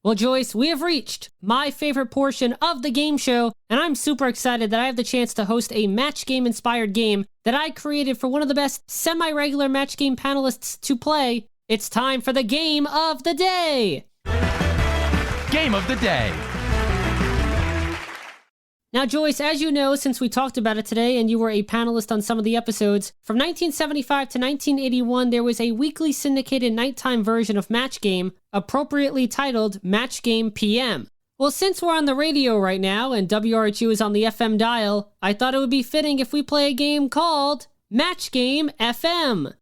Well, Joyce, we have reached my favorite portion of the game show, and I'm super excited that I have the chance to host a match game-inspired game that I created for one of the best semi-regular match game panelists to play. It's time for the Game of the Day! Game of the Day! Now, Joyce, as you know, since we talked about it today and you were a panelist on some of the episodes, from 1975 to 1981, there was a weekly syndicated nighttime version of Match Game, appropriately titled Match Game PM. Well, since we're on the radio right now and WRHU is on the FM dial, I thought it would be fitting if we play a game called Match Game FM.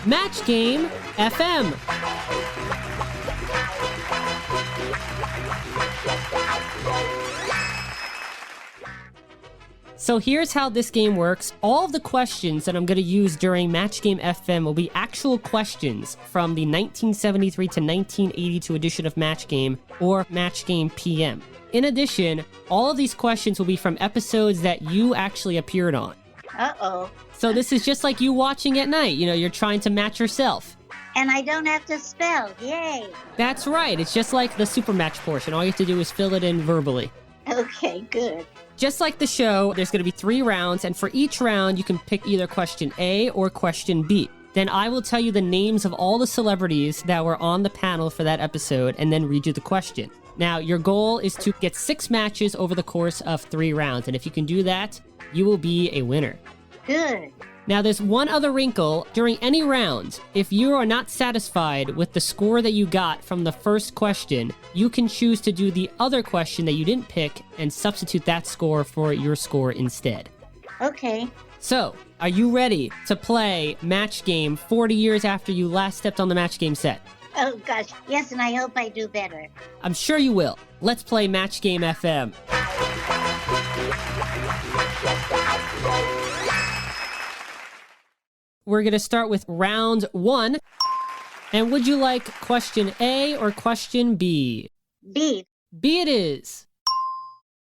Match Game FM. So here's how this game works. All of the questions that I'm going to use during Match Game FM will be actual questions from the 1973 to 1982 edition of Match Game, or Match Game PM. In addition, all of these questions will be from episodes that you actually appeared on. Uh-oh. So this is just like you watching at night. You know, you're trying to match yourself. And I don't have to spell. Yay. That's right. It's just like the super match portion. All you have to do is fill it in verbally. Okay, good. Just like the show, there's going to be 3 rounds, and for each round, you can pick either question A or question B. Then I will tell you the names of all the celebrities that were on the panel for that episode, and then read you the question. Now, your goal is to get 6 matches over the course of 3 rounds, and if you can do that, you will be a winner. Good. Now, there's one other wrinkle. During any round, if you are not satisfied with the score that you got from the first question, you can choose to do the other question that you didn't pick and substitute that score for your score instead. Okay. So, are you ready to play Match Game 40 years after you last stepped on the Match Game set? Oh, gosh. Yes, and I hope I do better. I'm sure you will. Let's play Match Game FM. We're going to start with round 1. And would you like question A or question B? B. B it is.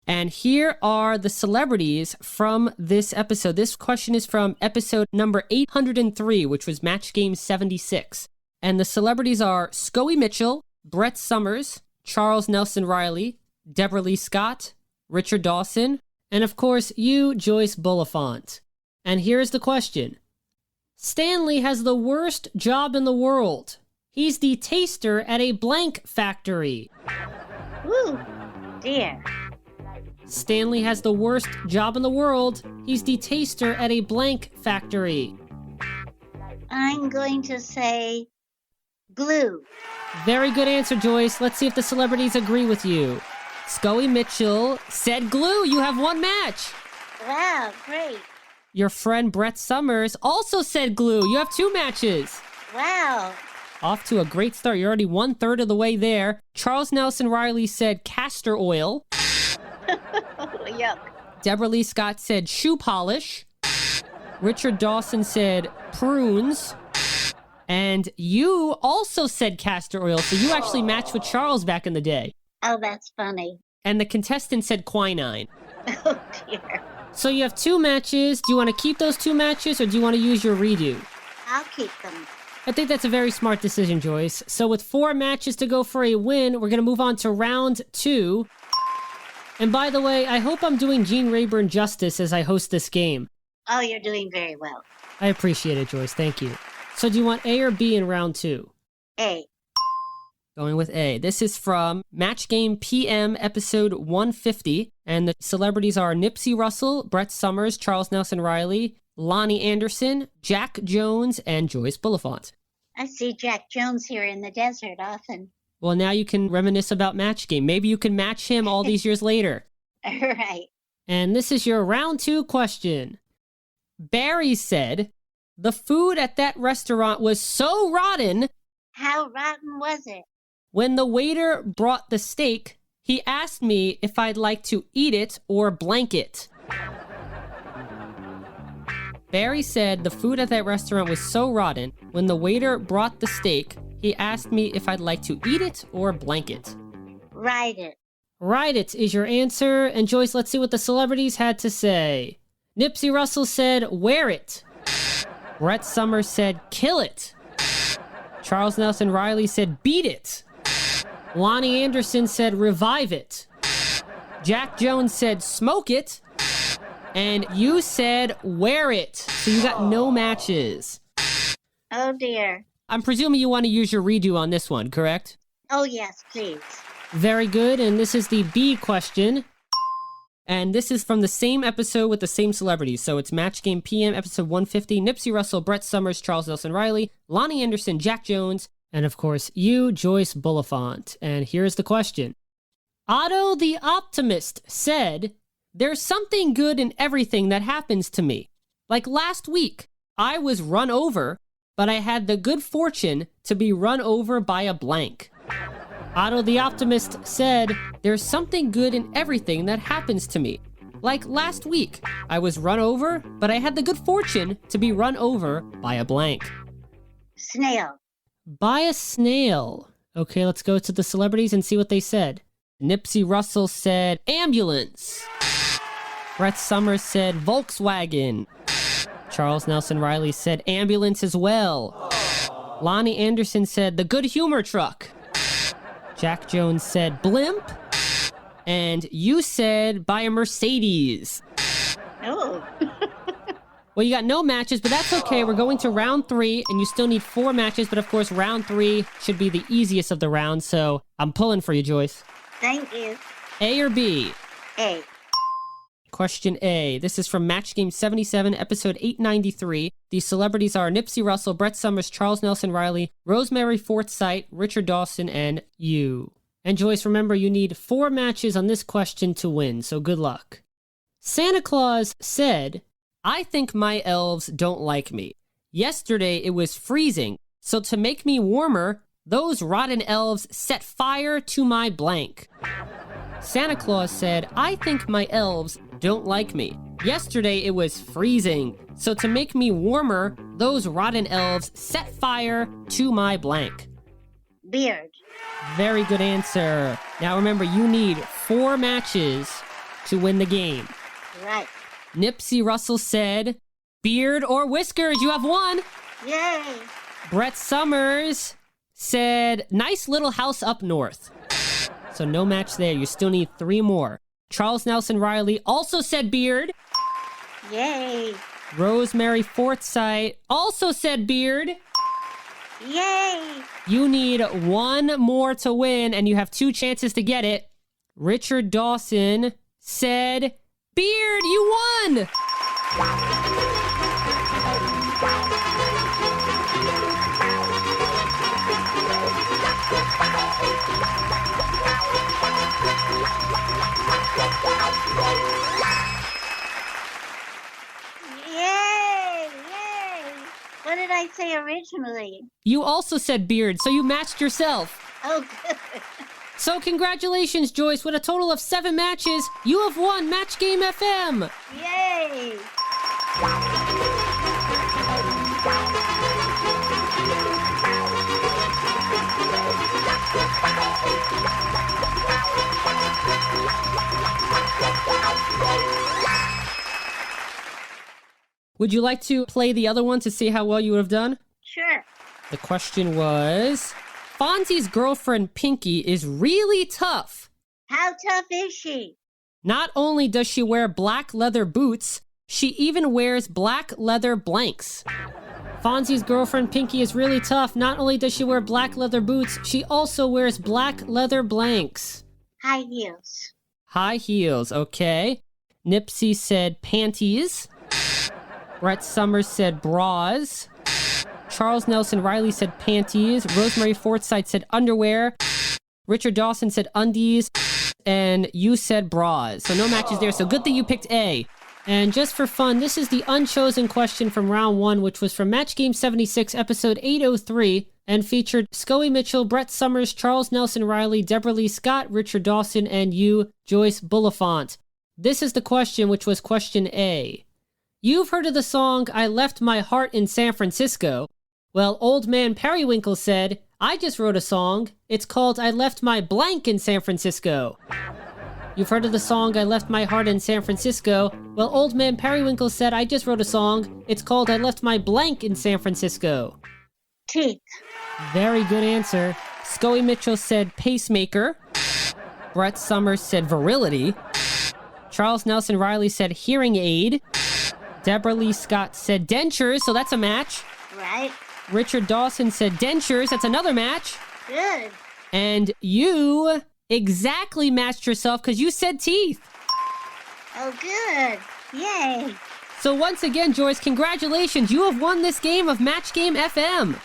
And here are the celebrities from this episode. This question is from episode number 803, which was Match Game 76. And the celebrities are Scoey Mitchell, Brett Summers, Charles Nelson Riley, Deborah Lee Scott, Richard Dawson, and of course you, Joyce Bulifant. And here's the question. Stanley has the worst job in the world. He's the taster at a blank factory. Ooh, dear. Stanley has the worst job in the world. He's the taster at a blank factory. I'm going to say glue. Very good answer, Joyce. Let's see if the celebrities agree with you. Scoey Mitchell said glue. You have 1 match. Wow, great. Your friend Brett Summers also said glue. You have 2 matches. Wow. Off to a great start. You're already 1/3 of the way there. Charles Nelson Riley said castor oil. Yuck. Deborah Lee Scott said shoe polish. Richard Dawson said prunes. And you also said castor oil, so you actually matched with Charles back in the day. Oh, that's funny. And the contestant said quinine. Oh, dear. So you have 2 matches. Do you want to keep those 2 matches, or do you want to use your redo? I'll keep them. I think that's a very smart decision, Joyce. So with 4 matches to go for a win, we're going to move on to round 2. And by the way, I hope I'm doing Gene Rayburn justice as I host this game. Oh, you're doing very well. I appreciate it, Joyce. Thank you. So do you want A or B in round 2? A. Going with A. This is from Match Game PM episode 150. And the celebrities are Nipsey Russell, Brett Summers, Charles Nelson Riley, Lonnie Anderson, Jack Jones, and Joyce Bulifant. I see Jack Jones here in the desert often. Well, now you can reminisce about Match Game. Maybe you can match him all these years later. Right. And this is your round 2 question. Barry said, the food at that restaurant was so rotten. How rotten was it? When the waiter brought the steak, he asked me if I'd like to eat it or blank it. Barry said the food at that restaurant was so rotten. When the waiter brought the steak, he asked me if I'd like to eat it or blank it. Write it. Write it is your answer. And Joyce, let's see what the celebrities had to say. Nipsey Russell said, wear it. Brett Summers said, kill it. Charles Nelson Riley said, beat it. Lonnie Anderson said, revive it. Jack Jones said, smoke it. And you said, wear it. So you got no matches. Oh, dear. I'm presuming you want to use your redo on this one, correct? Oh, yes, please. Very good. And this is the B question. And this is from the same episode with the same celebrities. So it's Match Game PM, episode 150. Nipsey Russell, Brett Summers, Charles Nelson Riley, Lonnie Anderson, Jack Jones, and of course, you, Joyce Bulifant. And here's the question. Otto the Optimist said, there's something good in everything that happens to me. Like last week, I was run over, but I had the good fortune to be run over by a blank. Otto the Optimist said, there's something good in everything that happens to me. Like last week, I was run over, but I had the good fortune to be run over by a blank. Snail. By a snail. Okay, let's go to the celebrities and see what they said. Nipsey Russell said, ambulance. Brett Summers said, Volkswagen. Charles Nelson Riley said, ambulance as well. Lonnie Anderson said, the good humor truck. Jack Jones said, blimp. And you said, buy a Mercedes. Oh. Well, you got no matches, but that's okay. We're going to round 3, and you still need 4 matches. But of course, round 3 should be the easiest of the rounds. So I'm pulling for you, Joyce. Thank you. A or B? A. Question A. This is from Match Game 77, episode 893. These celebrities are Nipsey Russell, Brett Summers, Charles Nelson Riley, Rosemary Forsythe, Richard Dawson, and you. And Joyce, remember, you need 4 matches on this question to win, so good luck. Santa Claus said, I think my elves don't like me. Yesterday it was freezing, so to make me warmer, those rotten elves set fire to my blank. Santa Claus said, I think my elves don't like me. Yesterday it was freezing, so to make me warmer, those rotten elves set fire to my blank. Beard. Very good answer. Now remember, you need 4 matches to win the game. Right. Nipsey Russell said, beard or whiskers, you have 1. Yay. Brett Summers said, nice little house up north. So no match there. You still need 3 more. Charles Nelson Riley also said beard. Yay. Rosemary Forsythe also said beard. Yay. You need 1 more to win, and you have 2 chances to get it. Richard Dawson said beard. You won! Yay. Yay. What did I say originally? You also said beard, so you matched yourself. Oh, good. So congratulations, Joyce. With a total of 7 matches, you have won Match Game FM. Yay. Would you like to play the other one to see how well you would have done? Sure. The question was, Fonzie's girlfriend Pinky is really tough. How tough is she? Not only does she wear black leather boots, she even wears black leather blanks. Fonzie's girlfriend Pinky is really tough. Not only does she wear black leather boots, she also wears black leather blanks. High heels. High heels, okay. Nipsey said panties. Brett Summers said bras. Charles Nelson Riley said panties. Rosemary Forsythe said underwear. Richard Dawson said undies. And you said bras. So no matches there. So good thing you picked A. And just for fun, this is the unchosen question from round 1, which was from Match Game 76, episode 803, and featured Scoey Mitchell, Brett Summers, Charles Nelson Riley, Deborah Lee Scott, Richard Dawson, and you, Joyce Bulifant. This is the question, which was question A. You've heard of the song, I Left My Heart in San Francisco. Well, old man Periwinkle said, I just wrote a song. It's called I Left My Blank in San Francisco. You've heard of the song, I Left My Heart in San Francisco. Well, Old Man Periwinkle said, I just wrote a song. It's called I Left My Blank in San Francisco. Teeth. Very good answer. Scoey Mitchell said pacemaker. Brett Summers said virility. Charles Nelson Riley said hearing aid. Deborah Lee Scott said dentures, so that's a match. Right. Richard Dawson said dentures, that's another match. Good. And you exactly matched yourself because you said teeth. Oh, good. Yay. So once again, Joyce, congratulations. You have won this game of Match Game FM.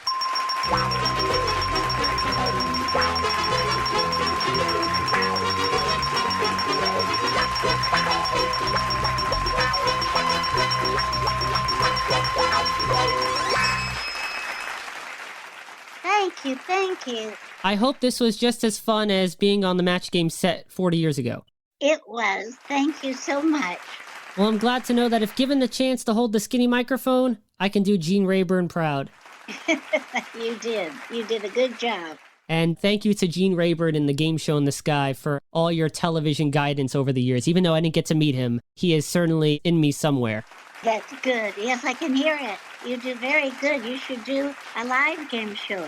Thank you. I hope this was just as fun as being on the Match Game set 40 years ago. It was. Thank you so much. Well, I'm glad to know that if given the chance to hold the skinny microphone, I can do Gene Rayburn proud. You did. You did a good job. And thank you to Gene Rayburn and the Game Show in the Sky for all your television guidance over the years. Even though I didn't get to meet him, he is certainly in me somewhere. That's good. Yes, I can hear it. You do very good. You should do a live game show.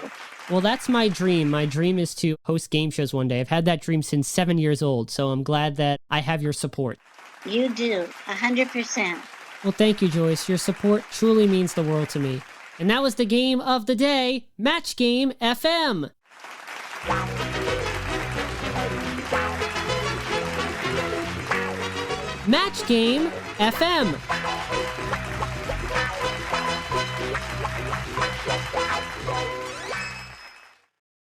Well, that's my dream. My dream is to host game shows one day. I've had that dream since 7 years old, so I'm glad that I have your support. You do, 100%. Well, thank you, Joyce. Your support truly means the world to me. And that was the game of the day, Match Game FM. Match Game FM.